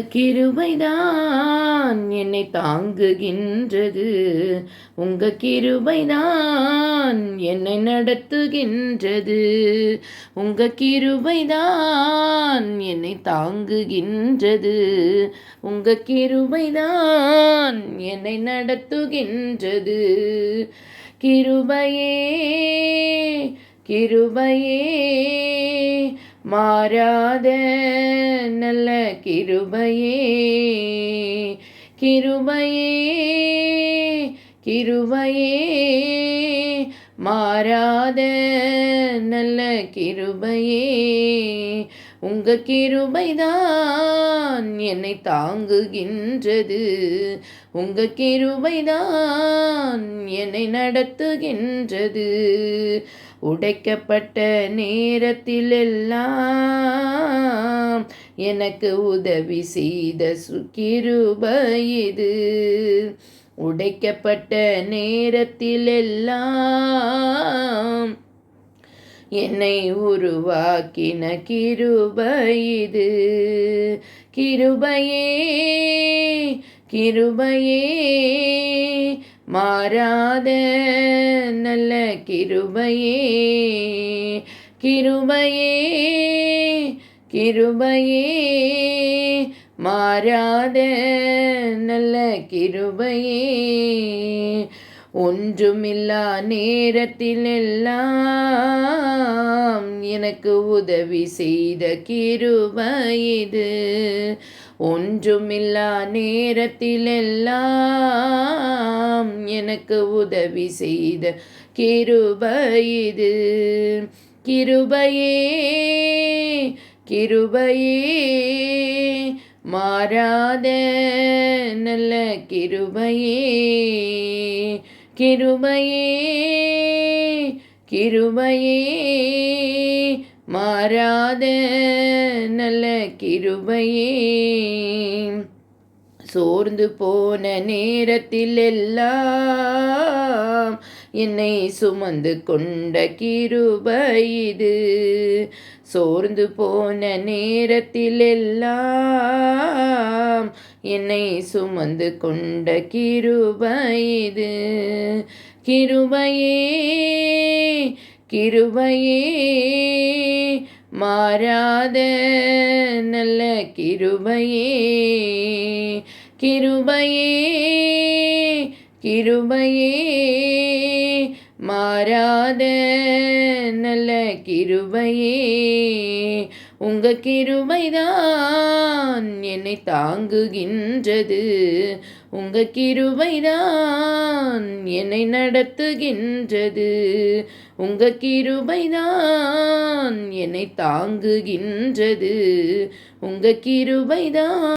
கிருபைதான் என்னை தாங்குகின்றது. உங்க கிருபைதான் என்னை நடத்துகின்றது. உங்க கிருபைதான் என்னை தாங்குகின்றது. உங்க கிருபைதான் என்னை நடத்துகின்றது. கிருபையே கிருபையே மாறாத நல்ல கிருபையே. கிருபையே கிருபையே மாறாத நல்ல கிருபையே. உங்க கிருபைதான் என்னை தாங்குகின்றது. உங்க கிருபைதான் என்னை நடத்துகின்றது. உடைக்கப்பட்ட நேரத்திலெல்லாம் எனக்கு உதவி செய்த கிருபை இது. உடைக்கப்பட்ட நேரத்திலெல்லாம் என்னை உருவாக்கின கிருபை இது. கிருபையே கிருபையே மாறாத நல்ல கிருபையே. கிருபையே கிருபையே மாறாத நல்ல கிருபையே. ஒன்றுமில்லா நேரத்திலெல்லாம் எனக்கு உதவி செய்த கிருபை இது. ஒன்றுமில்லா நேரத்திலெல்லாம் எனக்கு உதவி செய்த கிருபை இது. கிருபையே கிருபையே மாறாத நல்ல கிருபையே. கிருபையே கிருபையே மாறாத நல்ல கிருபையே. சோர்ந்து போன நேரத்திலெல்லாம் என்னை சுமந்து கொண்ட கிருபை இது. சோர்ந்து போன நேரத்திலெல்லாம் என்னை சுமந்து கொண்ட கிருபை இது. கிருபையே கிருபையே மாறாத நல்ல கிருபையே. கிருபையே கிருபையே மாறாத நல்ல கிருபையே. உங்க கிருபைதான் என்னை தாங்குகின்றது. உங்க கிருபைதான் என்னை நடத்துகின்றது. உங்க கிருபைதான் என்னை தாங்குகின்றது. உங்க கிருபைதான்